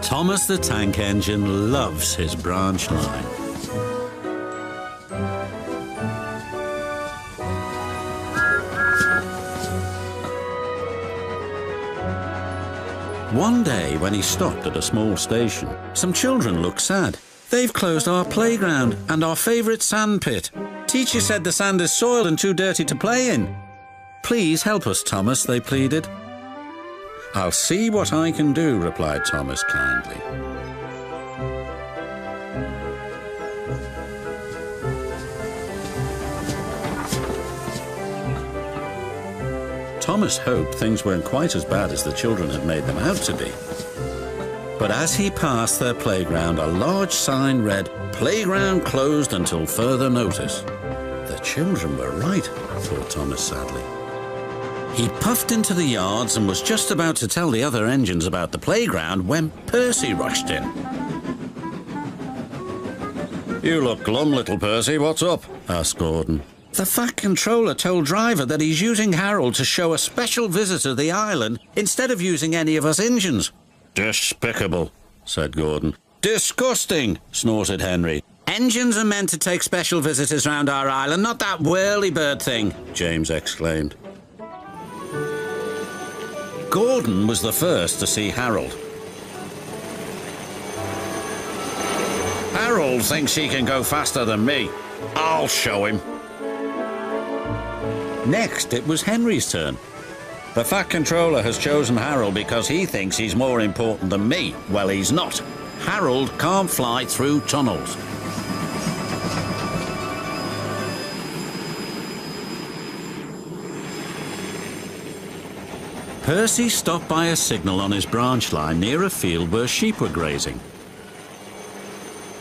Thomas the Tank Engine loves his branch line. One day, when he stopped at a small station, some children looked sad. They've closed our playground and our favourite sand pit. Teacher said the sand is soiled and too dirty to play in. Please help us, Thomas, they pleaded. I'll see what I can do, replied Thomas kindly. Thomas hoped things weren't quite as bad as the children had made them out to be. But as he passed their playground, a large sign read, "Playground closed until further notice." The children were right, thought Thomas sadly. He puffed into the yards and was just about to tell the other engines about the playground when Percy rushed in. "You look glum, little Percy. What's up?" asked Gordon. "The Fat Controller told Driver that he's using Harold to show a special visitor the island instead of using any of us engines." "Despicable," said Gordon. "Disgusting," snorted Henry. "Engines are meant to take special visitors round our island, not that whirlybird thing," James exclaimed. Gordon was the first to see Harold. "Harold thinks he can go faster than me. I'll show him." Next, it was Henry's turn. "The Fat Controller has chosen Harold because he thinks he's more important than me. Well, he's not. Harold can't fly through tunnels." Percy stopped by a signal on his branch line near a field where sheep were grazing.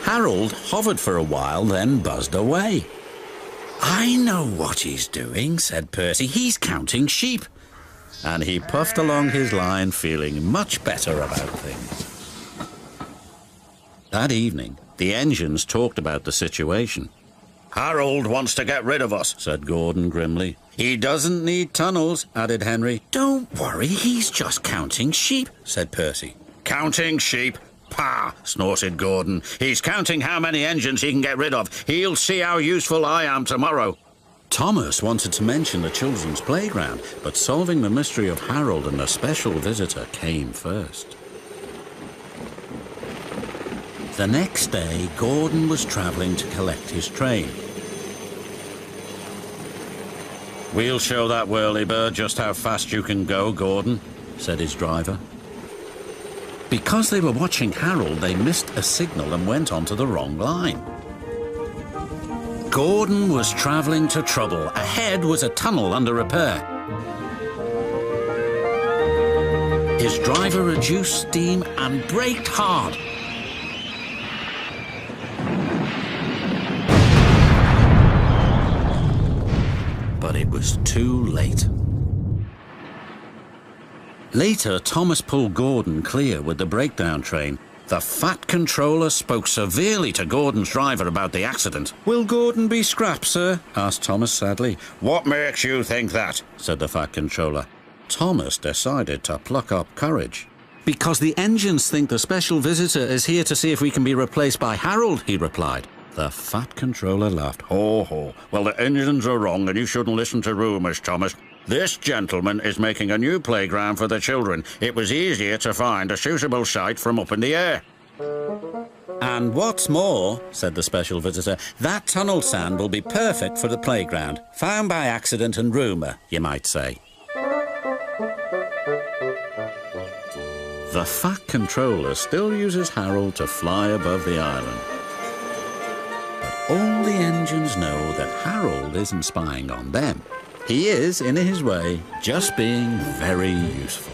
Harold hovered for a while, then buzzed away. "I know what he's doing," said Percy. "He's counting sheep." And he puffed along his line, feeling much better about things. That evening, the engines talked about the situation. "Harold wants to get rid of us," said Gordon grimly. "He doesn't need tunnels," added Henry. "Don't worry, he's just counting sheep," said Percy. "Counting sheep? Pah!" snorted Gordon. "He's counting how many engines he can get rid of. He'll see how useful I am tomorrow." Thomas wanted to mention the children's playground, but solving the mystery of Harold and a special visitor came first. The next day, Gordon was travelling to collect his train. "We'll show that whirlybird just how fast you can go, Gordon," said his driver. Because they were watching Harold, they missed a signal and went onto the wrong line. Gordon was travelling to trouble. Ahead was a tunnel under repair. His driver reduced steam and braked hard. But it was too late. Later, Thomas pulled Gordon clear with the breakdown train. The Fat Controller spoke severely to Gordon's driver about the accident. "Will Gordon be scrapped, sir?" asked Thomas sadly. "What makes you think that?" said the Fat Controller. Thomas decided to pluck up courage. "Because the engines think the special visitor is here to see if we can be replaced by Harold," he replied. The Fat Controller laughed. "Ho, ho. Well, the engines are wrong and you shouldn't listen to rumours, Thomas. This gentleman is making a new playground for the children. It was easier to find a suitable site from up in the air." "And what's more," said the special visitor, "that tunnel sand will be perfect for the playground. Found by accident and rumour, you might say." The Fat Controller still uses Harold to fly above the island. But all the engines know that Harold isn't spying on them. He is, in his way, just being very useful.